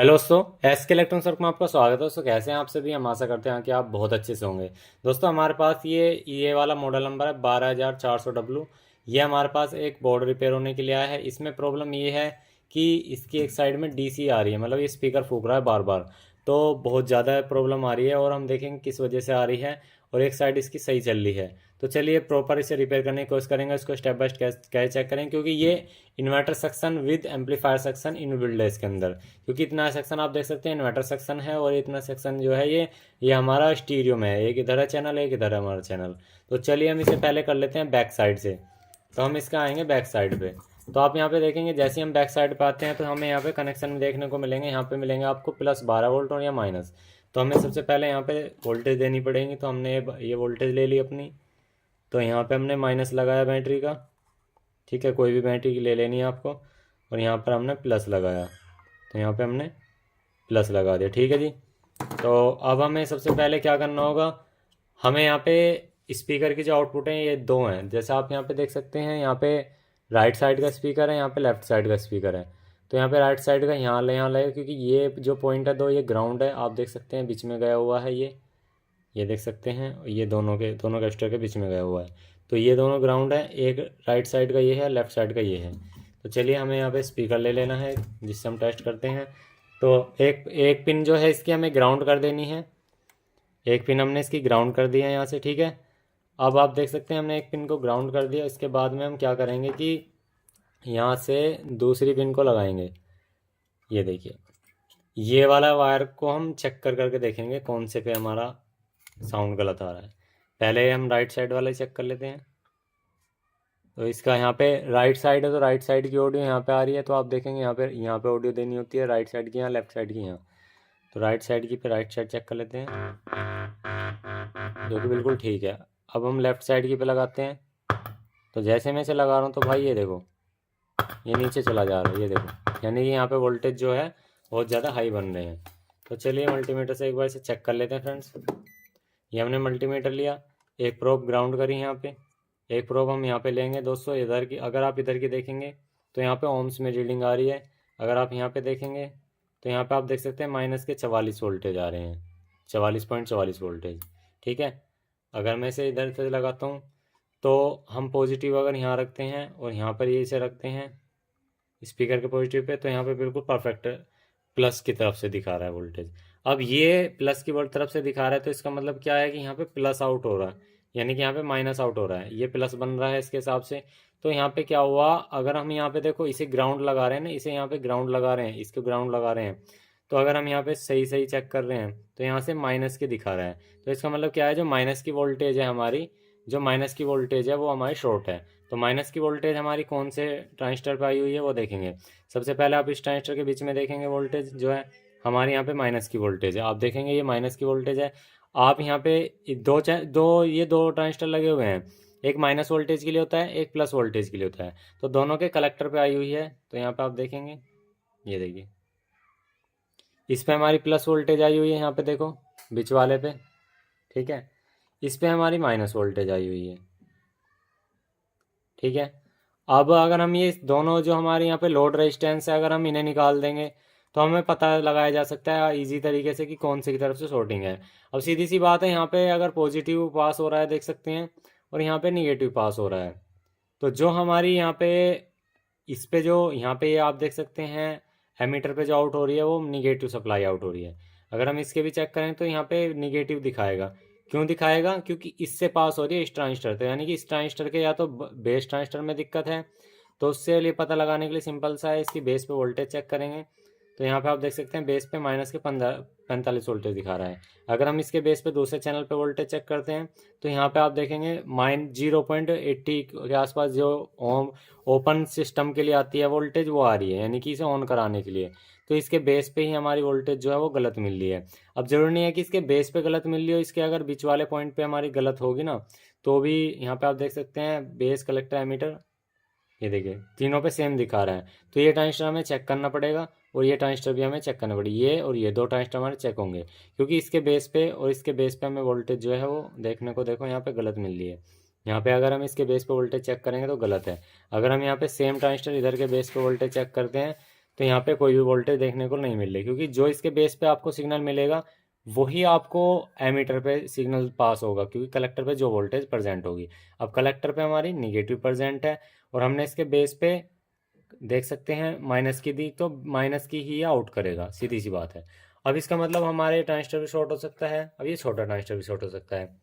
Hello दोस्तों, S के electronics work में आपका स्वागत है। दोस्तों कैसे हैं आप सभी। हम आशा करते हैं कि आप बहुत अच्छे से होंगे। दोस्तों हमारे पास ये वाला मॉडल नंबर है 12400W। ये हमारे पास एक बोर्ड रिपेयर होने के लिए आया है। इसमें प्रॉब्लम ये है कि इसकी एक साइड में डीसी आ रही है, मतलब ये स्पीकर फूक रहा है बार बार। तो बहुत ज़्यादा प्रॉब्लम आ रही है और हम देखेंगे किस वजह से आ रही है। और एक साइड इसकी सही चल रही है। तो चलिए प्रॉपर इसे रिपेयर करने की कोशिश करेंगे। इसको स्टेप बाय स्टेप कैसे चेक करें, क्योंकि ये inverter section with amplifier section in build है इसके अंदर। क्योंकि इतना सेक्शन आप देख सकते हैं इन्वर्टर सेक्शन है, और इतना सेक्शन जो है ये हमारा स्टीरियो में है। एक इधर है चैनल, एक इधर है हमारा चैनल। तो चलिए हम इसे पहले कर लेते हैं बैक साइड से। तो हम इसका आएंगे बैक साइड पे। तो आप यहाँ पे देखेंगे जैसे हम बैक साइड पे आते हैं तो हमें यहाँ पे कनेक्शन में देखने को मिलेंगे। यहाँ पे मिलेंगे आपको +12 वोल्ट और या माइनस। तो हमें सबसे पहले यहाँ पे वोल्टेज देनी पड़ेगी। तो हमने ये वोल्टेज ले ली अपनी। तो यहाँ पे हमने माइनस लगाया बैटरी का। ठीक है, कोई भी बैटरी की ले लेनी है आपको। और यहाँ पर हमने प्लस लगाया। तो यहाँ पे हमने प्लस लगा दिया। ठीक है जी। तो अब हमें सबसे पहले क्या करना होगा, हमें यहाँ पे स्पीकर की जो आउटपुट है ये दो हैं। जैसे आप यहाँ पे देख सकते हैं, यहाँ पे राइट साइड का स्पीकर है, यहाँ पे लेफ्ट साइड का स्पीकर है। तो यहाँ पे राइट साइड का यहाँ ले, क्योंकि ये जो पॉइंट है दो, ये ग्राउंड है। आप देख सकते हैं बीच में गया हुआ है ये देख सकते हैं। ये दोनों कैपेसिटर के बीच में गया हुआ है। तो ये दोनों ग्राउंड है। एक राइट साइड का ये है, लेफ्ट साइड का ये है। तो चलिए हमें यहाँ पे स्पीकर ले लेना है जिससे हम टेस्ट करते हैं। तो एक एक पिन जो है इसकी हमें ग्राउंड कर देनी है। एक पिन हमने इसकी ग्राउंड कर दी है यहाँ से। ठीक है, अब आप देख सकते हैं हमने एक पिन को ग्राउंड कर दिया। इसके बाद में हम क्या करेंगे कि यहाँ से दूसरी पिन को लगाएंगे। ये देखिए, ये वाला वायर को हम चेक करके देखेंगे कौन से पे हमारा साउंड गलत आ रहा है। पहले हम राइट साइड वाला चेक कर लेते हैं। तो इसका यहाँ पे राइट साइड है, तो राइट साइड की ऑडियो यहाँ पे आ रही है। तो आप देखेंगे यहाँ पे ऑडियो देनी होती है राइट साइड की, यहाँ लेफ्ट साइड की यहाँ। तो राइट साइड की पे राइट साइड चेक कर लेते हैं, जो कि बिल्कुल ठीक है। अब हम लेफ्ट साइड की पे लगाते हैं। तो जैसे मैं इसे लगा रहा हूँ तो भाई ये देखो, ये नीचे चला जा रहा है। ये देखो, यानी कि यहाँ पे वोल्टेज जो है बहुत ज़्यादा हाई बन रहे हैं। तो चलिए मल्टीमीटर से एक बार इसे चेक कर लेते हैं फ्रेंड्स। ये हमने मल्टीमीटर लिया, एक प्रोब ग्राउंड करी यहाँ पे, एक प्रोब हम यहाँ पे लेंगे दोस्तों इधर की। अगर आप इधर की देखेंगे तो यहाँ पे ओम्स में रीडिंग आ रही है। अगर आप यहाँ पे देखेंगे तो यहाँ पे आप देख सकते हैं माइनस के 44 वोल्टेज आ रहे हैं, 44.44 वोल्टेज। ठीक है, अगर मैं इसे इधर से लगाता हूँ तो हम पॉजिटिव अगर यहाँ रखते हैं और यहाँ पर ये इसे रखते हैं स्पीकर के पॉजिटिव पे, तो यहाँ पे बिल्कुल परफेक्ट प्लस की तरफ से दिखा रहा है वोल्टेज। अब ये प्लस की तरफ से दिखा रहा है तो इसका मतलब क्या है कि यहाँ पे प्लस आउट हो रहा है, यानी कि यहाँ पे माइनस आउट हो रहा है। ये प्लस बन रहा है इसके हिसाब से। तो यहाँ पे क्या हुआ, अगर हम यहाँ पे देखो इसे ग्राउंड लगा रहे हैं ना, इसे यहाँ पे ग्राउंड लगा रहे हैं, इसको ग्राउंड लगा रहे हैं। तो अगर हम यहाँ पे सही सही चेक कर रहे हैं तो यहाँ से माइनस के दिखा रहा है। तो इसका मतलब क्या है, जो माइनस की वोल्टेज है हमारी, जो माइनस की वोल्टेज है वो हमारी शॉर्ट है। तो माइनस की वोल्टेज हमारी कौन से ट्रांजिस्टर पर आई हुई है वो देखेंगे। सबसे पहले आप इस ट्रांजिस्टर के बीच में देखेंगे वोल्टेज जो है हमारे यहाँ पे माइनस की वोल्टेज है। आप देखेंगे ये माइनस की वोल्टेज है। आप यहाँ पे दो ट्रांजिस्टर लगे हुए हैं, एक माइनस वोल्टेज के लिए होता है, एक प्लस वोल्टेज के लिए होता है। तो दोनों के कलेक्टर पे आई हुई है। तो यहाँ पे आप देखेंगे, ये देखिए इस पे हमारी प्लस वोल्टेज आई हुई है, यहाँ पे देखो बीच वाले पे। ठीक है, इस पे हमारी माइनस वोल्टेज आई हुई है। ठीक है, अब अगर हम ये दोनों जो हमारे यहाँ पे लोड रेजिस्टेंस है, अगर हम इन्हें निकाल देंगे तो हमें पता लगाया जा सकता है इजी तरीके से कि कौन से की तरफ से शॉर्टिंग है। अब सीधी सी बात है, यहाँ पे अगर पॉजिटिव पास हो रहा है देख सकते हैं, और यहाँ पे निगेटिव पास हो रहा है। तो जो हमारी यहाँ पे इस पे जो यहाँ पे आप देख सकते हैं एमीटर पे जो आउट हो रही है वो निगेटिव सप्लाई आउट हो रही है। अगर हम इसके भी चेक करें तो यहाँ पे निगेटिव दिखाएगा। क्यों दिखाएगा, क्योंकि इससे पास हो रही है इस ट्रांजिस्टर। तो यानी कि इस ट्रांजिस्टर के या तो बेस ट्रांजिस्टर में दिक्कत है। तो उससे लिए पता लगाने के लिए सिंपल सा है, इसकी बेस पे वोल्टेज चेक करेंगे। तो यहाँ पे आप देख सकते हैं बेस पे माइनस के 45 वोल्टेज दिखा रहा है। अगर हम इसके बेस पे दूसरे चैनल पे वोल्टेज चेक करते हैं तो यहाँ पे आप देखेंगे -0.80 के आसपास जो ओपन सिस्टम के लिए आती है वोल्टेज वो आ रही है, यानी कि इसे ऑन कराने के लिए। तो इसके बेस पे ही हमारी वोल्टेज जो है वो गलत मिल रही है। अब जरूरी नहीं है कि इसके बेस पे गलत मिल रही हो, इसके अगर बीच वाले पॉइंट पे हमारी गलत होगी ना तो भी यहाँ पे आप देख सकते हैं बेस कलेक्टर एमीटर, ये देखिए तीनों पे सेम दिखा रहा है। तो ये ट्रांजिस्टर हमें चेक करना पड़ेगा और ये ट्रांजिस्टर भी हमें चेक करना पड़ेगा। ये और ये दो ट्रांजिस्टर हमारे चेक होंगे, क्योंकि इसके बेस पे और इसके बेस पे हमें वोल्टेज जो है वो देखने को देखो यहाँ पे गलत मिल रही है। यहाँ पे अगर हम इसके बेस पे वोल्टेज चेक करेंगे तो गलत है। अगर हम यहाँ पे सेम ट्रांजिस्टर इधर के बेस पे वोल्टेज चेक करते हैं तो यहाँ पे कोई भी वोल्टेज देखने को नहीं मिल रही, क्योंकि जो इसके बेस पे आपको सिग्नल मिलेगा वही आपको एमीटर पे सिग्नल पास होगा, क्योंकि कलेक्टर पे जो वोल्टेज प्रेजेंट होगी। अब कलेक्टर पे हमारी निगेटिव प्रेजेंट है और हमने इसके बेस पे देख सकते हैं माइनस की दी, तो माइनस की ही आउट करेगा, सीधी सी बात है। अब इसका मतलब हमारे ट्रांजिस्टर भी शॉर्ट हो सकता है। अब ये छोटा ट्रांजिस्टर भी शॉर्ट हो सकता है।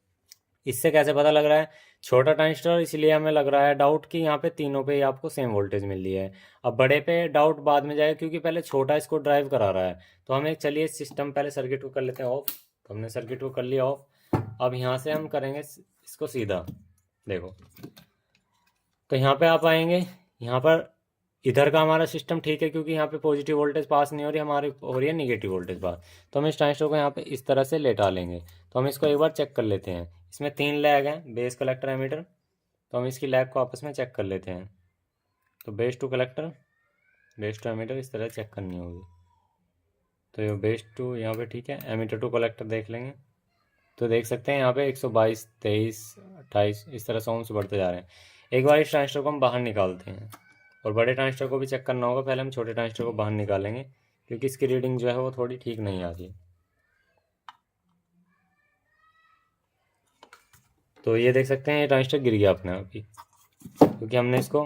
इससे कैसे पता लग रहा है? छोटा ट्रांजिस्टर इसलिए हमें लग रहा है डाउट कि यहाँ पे तीनों पे ही आपको सेम वोल्टेज मिल रही है। अब बड़े पे डाउट बाद में जाएगा, क्योंकि पहले छोटा इसको ड्राइव करा रहा है। तो हमें चलिए सिस्टम पहले सर्किट को कर लेते हैं ऑफ। तो हमने सर्किट को कर लिया ऑफ। अब यहाँ से हम करेंगे इसको सीधा। देखो, तो यहाँ पे आप आएंगे, यहाँ पर इधर का हमारा सिस्टम ठीक है, क्योंकि यहाँ पे पॉजिटिव वोल्टेज पास नहीं हो रही, हमारी हो रही है निगेटिव वोल्टेज पास। तो हम इस ट्रांजिस्टर को यहाँ पे इस तरह से लेटा लेंगे। तो हम इसको एक बार चेक कर लेते हैं। इसमें 3 लैग हैं, बेस, कलेक्टर, एमीटर। तो हम इसकी लैग को आपस में चेक कर लेते हैं। तो base to collector, base to emitter, इस तरह चेक करनी होगी। तो ये बेस टू यहाँ पे ठीक है, एमीटर टू कलेक्टर देख लेंगे। तो देख सकते हैं यहाँ पे 122, 23, 28 इस तरह से ओम्स बढ़ते जा रहे हैं। एक बार इस ट्रांजिस्टर को हम बाहर निकालते हैं, और बड़े ट्रांजिस्टर को भी चेक करना होगा। पहले हम छोटे ट्रांजिस्टर को बाहर निकालेंगे, क्योंकि इसकी रीडिंग जो है वो थोड़ी ठीक नहीं आ रही। तो ये देख सकते हैं ये ट्रांजिस्टर गिर गया अपने आप ही, क्योंकि हमने इसको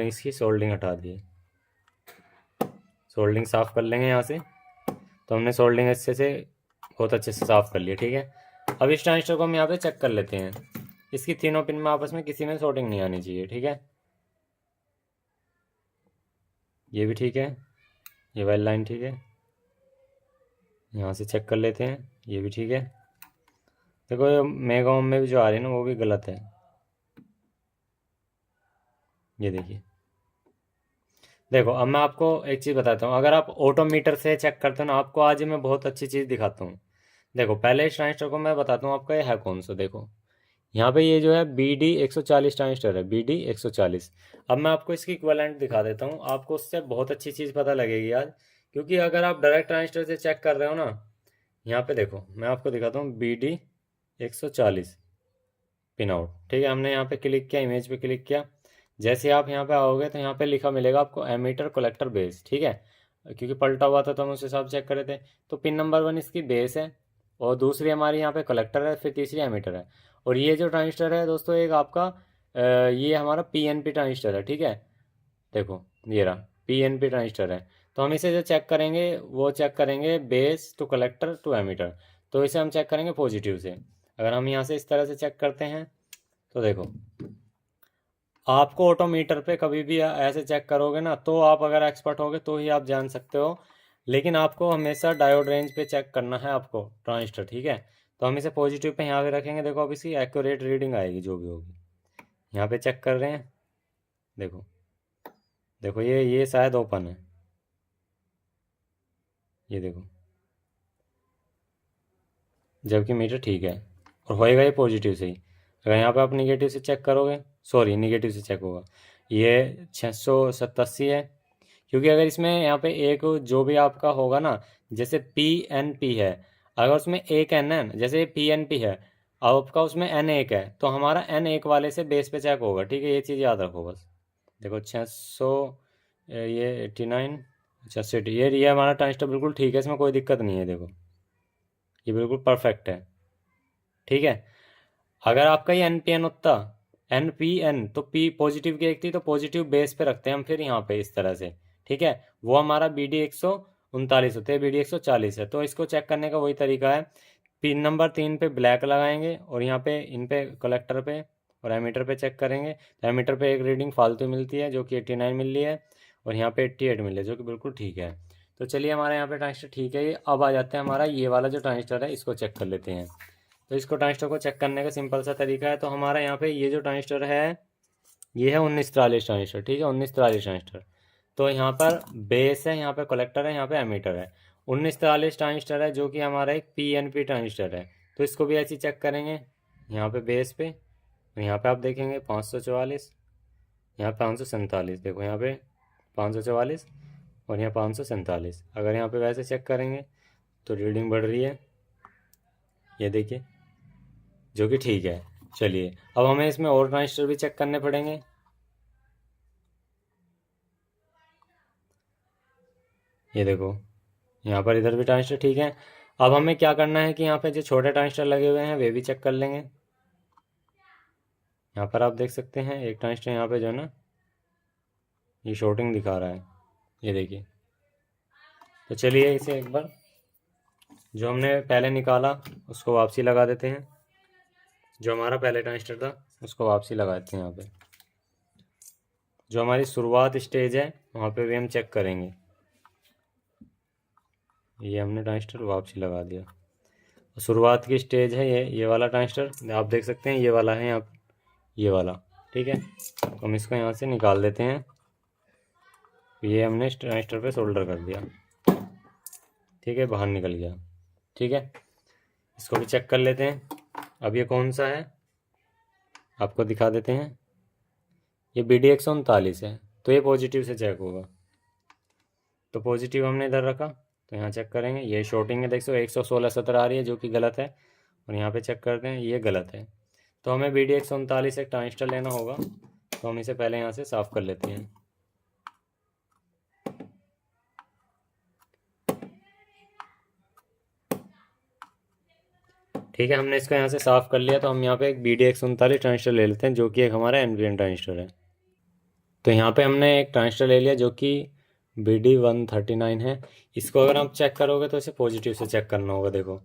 इसकी सोल्डिंग हटा दी है। सोल्डिंग साफ़ कर लेंगे यहाँ से। तो हमने सोल्डिंग अच्छे से, बहुत अच्छे से साफ़ कर लिया, ठीक है। अब इस ट्रांजिस्टर को हम यहाँ पे चेक कर लेते हैं। इसकी तीनों पिन में आपस में किसी में शॉर्टिंग नहीं आनी चाहिए, ठीक है। ये भी ठीक है, ये वाली लाइन ठीक है। यहाँ से चेक कर लेते हैं, ये भी ठीक है। देखो ये मेगा ओम में भी जो आ रही है ना, वो भी गलत है। ये देखिए, देखो अब मैं आपको एक चीज़ बताता हूँ। अगर आप ऑटोमीटर से चेक करते हो ना, आपको आज मैं बहुत अच्छी चीज़ दिखाता हूँ। देखो पहले इस ट्रांजिस्टर को मैं बताता हूँ आपका ये है कौन सा। देखो यहाँ पे ये जो है BD140 ट्रांजिस्टर है, BD140। अब मैं आपको इसकी इक्विवेलेंट दिखा देता हूँ, आपको उससे बहुत अच्छी चीज़ पता लगेगी आज। क्योंकि अगर आप डायरेक्ट ट्रांजिस्टर से चेक कर रहे हो ना, यहाँ पे देखो मैं आपको दिखाता हूँ BD140 पिन आउट, ठीक है। हमने यहाँ पे क्लिक किया, इमेज पे क्लिक किया। जैसे आप यहाँ पे आओगे तो यहाँ पे लिखा मिलेगा आपको एमीटर कलेक्टर बेस, ठीक है। क्योंकि पलटा हुआ था तो हम उस हिसाब से चेक कर रहे थे। तो पिन नंबर 1 इसकी बेस है, और दूसरी हमारी यहाँ पे कलेक्टर है, फिर तीसरी एमीटर है। और ये जो ट्रांजिस्टर है दोस्तों, एक आपका ये हमारा PNP ट्रांजिस्टर है, ठीक है। देखो ये रहा PNP ट्रांजिस्टर है। तो हम इसे जो चेक करेंगे वो चेक करेंगे base to collector to emitter. तो इसे हम चेक करेंगे पॉजिटिव से। अगर हम यहाँ से इस तरह से चेक करते हैं, तो देखो आपको ऑटोमीटर पे कभी भी ऐसे चेक करोगे ना, तो आप अगर एक्सपर्ट होगे तो ही आप जान सकते हो। लेकिन आपको हमेशा डायोड रेंज पे चेक करना है आपको ट्रांजिस्टर, ठीक है। तो हम इसे पॉजिटिव पे यहाँ पे रखेंगे। देखो अब इसकी एक्यूरेट रीडिंग आएगी जो भी होगी। यहाँ पे चेक कर रहे हैं, देखो देखो ये शायद ओपन है, ये देखो, जबकि मीटर ठीक है और होएगा ये पॉजिटिव से ही। अगर यहाँ पे आप निगेटिव से चेक करोगे, सॉरी निगेटिव से चेक होगा, ये 687 है। क्योंकि अगर इसमें यहाँ पे एक जो भी आपका होगा ना, जैसे PNP है, अगर उसमें एक N है, जैसे PNP है, आपका उसमें N1 है, तो हमारा N1 वाले से बेस पे चेक होगा, ठीक है। ये चीज़ याद रखो बस। देखो 600, ये 89, अच्छा सेट, ये हमारा ट्रांजिस्टर बिल्कुल ठीक है, इसमें कोई दिक्कत नहीं है। देखो ये बिल्कुल परफेक्ट है, ठीक है। अगर आपका ये NPN होता, NPN, तो P पॉजिटिव की एक थी, तो पॉजिटिव बेस पे रखते हैं हम फिर यहाँ पे इस तरह से, ठीक है। वो हमारा BD139 होते हैं, BD140 है। तो इसको चेक करने का वही तरीका है। पिन नंबर 3 पे ब्लैक लगाएंगे, और यहाँ पे इन पे कलेक्टर पे और एमीटर पे चेक करेंगे। तो एमीटर पे एक रीडिंग फालतू मिलती है जो कि 89 मिल रही है, और यहाँ पे 88 मिल रही है जो कि बिल्कुल ठीक है। तो चलिए हमारे यहाँ पे ट्रांजिस्टर ठीक है। ये अब आ जाते हैं हमारा ये वाला जो ट्रांजिस्टर है, इसको चेक कर लेते हैं। तो इसको ट्रांजिस्टर को चेक करने का सिंपल सा तरीका है। तो हमारा यहाँ पे ये जो ट्रांजिस्टर है, ये है 1943 ट्रांजिस्टर, ठीक है, 1943 ट्रांजिस्टर। तो यहाँ पर बेस है, यहाँ पे कलेक्टर है, यहाँ पे एमीटर है। 1943 ट्रांजिस्टर है जो कि हमारा एक PNP ट्रांजिस्टर है। तो इसको भी ऐसे चेक करेंगे, यहाँ पे बेस पे, और यहाँ पे आप देखेंगे 544, यहाँ 547। देखो यहाँ पे 544 और यहाँ 547। अगर यहाँ पे वैसे चेक करेंगे तो रीडिंग बढ़ रही है, ये देखिए, जो कि ठीक है। चलिए अब हमें इसमें और ट्रांजिस्टर भी चेक करने पड़ेंगे। ये देखो, यहाँ पर इधर भी ट्रांजिस्टर ठीक है। अब हमें क्या करना है कि यहाँ पे जो छोटे ट्रांजिस्टर लगे हुए हैं वे भी चेक कर लेंगे। यहाँ पर आप देख सकते हैं एक ट्रांजिस्टर यहाँ पे जो है ना ये शॉर्टिंग दिखा रहा है, ये देखिए। तो चलिए इसे एक बार जो हमने पहले निकाला उसको वापसी लगा देते हैं। जो हमारा पहले ट्रांजिस्टर था उसको वापसी लगा देते हैं यहाँ पे। जो हमारी शुरुआत स्टेज है वहाँ पे भी हम चेक करेंगे। ये हमने ट्रांजिस्टर वापसी लगा दिया। शुरुआत की स्टेज है ये वाला ट्रांजिस्टर आप देख सकते हैं, ये वाला है यहाँ, ये वाला, ठीक है। तो हम इसको यहाँ से निकाल देते हैं। ये हमने ट्रांजिस्टर पे सोल्डर कर दिया, ठीक है, बाहर निकल गया, ठीक है। इसको भी चेक कर लेते हैं। अब ये कौन सा है आपको दिखा देते हैं। ये BD139 है, तो ये पॉजिटिव से चेक होगा। तो पॉजिटिव हमने इधर रखा, तो यहाँ चेक करेंगे। ये शॉर्टिंग है, देख सो 116/17 आ रही है जो कि गलत है। और यहाँ पे चेक करते हैं ये गलत है। तो हमें BD139 एक ट्रांजिस्टर लेना होगा। तो हम इसे पहले यहाँ से साफ़ कर लेते हैं। ठीक है, हमने इसको यहाँ से साफ़ कर लिया। तो हम यहाँ पे एक BD139 ट्रांजिस्टर ले लेते हैं जो कि एक हमारा NPN ट्रांजिस्टर है। तो यहाँ पे हमने एक ट्रांजिस्टर ले लिया जो कि BD139 है। इसको अगर आप चेक करोगे तो इसे पॉजिटिव से चेक करना होगा। देखो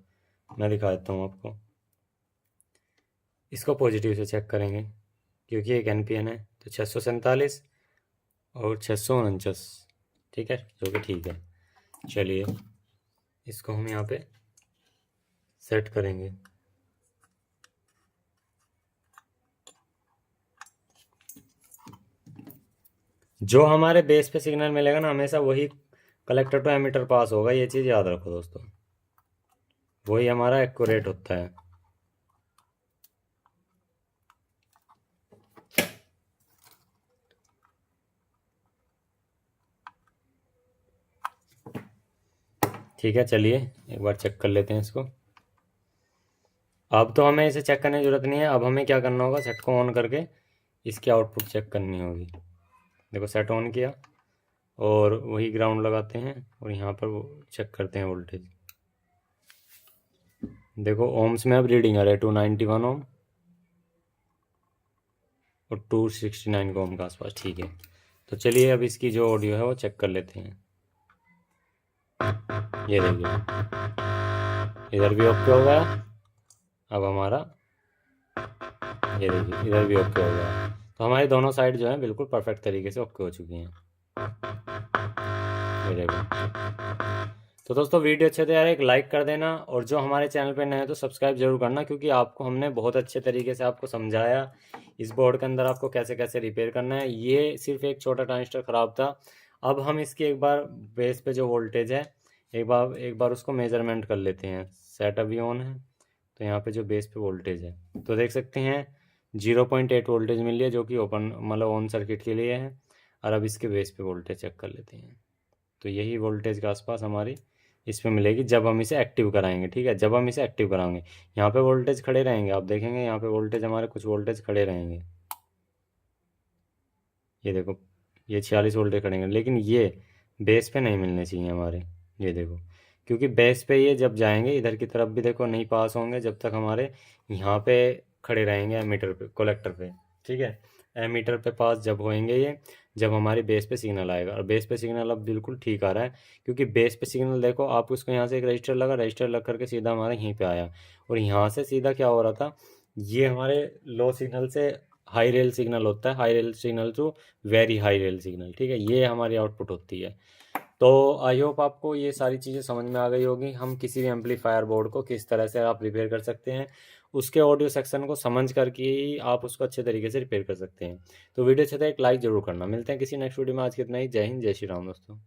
मैं दिखा देता हूँ आपको। इसको पॉजिटिव से चेक करेंगे क्योंकि एक NPN है। तो 647 और 649, ठीक है, जो कि ठीक है। चलिए इसको हम यहाँ पे सेट करेंगे। जो हमारे बेस पे सिग्नल मिलेगा ना हमेशा वही कलेक्टर टू एमीटर पास होगा, ये चीज़ याद रखो दोस्तों, वही हमारा एक्यूरेट होता है। ठीक है, चलिए एक बार चेक कर लेते हैं इसको। अब तो हमें इसे चेक करने की ज़रूरत नहीं है। अब हमें क्या करना होगा, सेट को ऑन करके इसकी आउटपुट चेक करनी होगी। देखो सेट ऑन किया और वही ग्राउंड लगाते हैं और यहाँ पर वो चेक करते हैं वोल्टेज। देखो ओम्स में अब रीडिंग आ रहा है 291 ओम और 269 ओम के आसपास, ठीक है। तो चलिए अब इसकी जो ऑडियो है वो चेक कर लेते हैं। ये देखिए इधर भी ओके हो गया। अब हमारा ये देखिए इधर भी ओके हो गया। तो हमारी दोनों साइड जो है बिल्कुल परफेक्ट तरीके से ओके हो चुकी हैं। ये देखो। तो दोस्तों वीडियो अच्छे तो यार एक लाइक कर देना, और जो हमारे चैनल पे नए हैं तो सब्सक्राइब जरूर करना, क्योंकि आपको हमने बहुत अच्छे तरीके से आपको समझाया इस बोर्ड के अंदर आपको कैसे कैसे रिपेयर करना है। ये सिर्फ एक छोटा ट्रांजिस्टर ख़राब था। अब हम इसकी एक बार बेस पे जो वोल्टेज है एक बार उसको मेजरमेंट कर लेते हैं। सेट अभी ऑन है, तो यहाँ पे जो बेस पे वोल्टेज है तो देख सकते हैं 0.8 वोल्टेज मिल रही है जो कि ओपन मतलब ऑन सर्किट के लिए है। और अब इसके बेस पे वोल्टेज चेक कर लेते हैं। तो यही वोल्टेज के आसपास हमारी इस पर मिलेगी जब हम इसे एक्टिव कराएंगे, ठीक है। जब हम इसे एक्टिव कराएंगे यहाँ पे वोल्टेज खड़े रहेंगे, आप देखेंगे यहाँ पे वोल्टेज हमारे कुछ वोल्टेज खड़े रहेंगे। ये देखो ये 46 वोल्टेज खड़ेंगे, लेकिन ये बेस पे नहीं मिलने चाहिए हमारे। ये देखो क्योंकि बेस पे ये जब जाएंगे इधर की तरफ भी देखो नहीं पास होंगे जब तक हमारे यहाँ पे खड़े रहेंगे एमीटर पे, कलेक्टर पे, ठीक है। एमीटर पे पास जब होएंगे ये जब हमारी बेस पे सिग्नल आएगा। और बेस पे सिग्नल अब बिल्कुल ठीक आ रहा है, क्योंकि बेस पे सिग्नल देखो आप उसको यहाँ से एक रजिस्टर लग करके सीधा हमारा यहीं पे आया। और यहाँ से सीधा क्या हो रहा था, ये हमारे लो सिग्नल से हाई रेल सिग्नल होता है, high rail signal to very high rail signal, ठीक है। ये हमारी आउटपुट होती है। तो आई होप आपको ये सारी चीज़ें समझ में आ गई होगी। हम किसी भी एम्पलीफायर बोर्ड को किस तरह से आप रिपेयर कर सकते हैं, उसके ऑडियो सेक्शन को समझ करके ही आप उसको अच्छे तरीके से रिपेयर कर सकते हैं। तो वीडियो अच्छा था एक लाइक ज़रूर करना। मिलते हैं किसी नेक्स्ट वीडियो में। आज कितना ही। जय हिंद, जय श्री राम दोस्तों।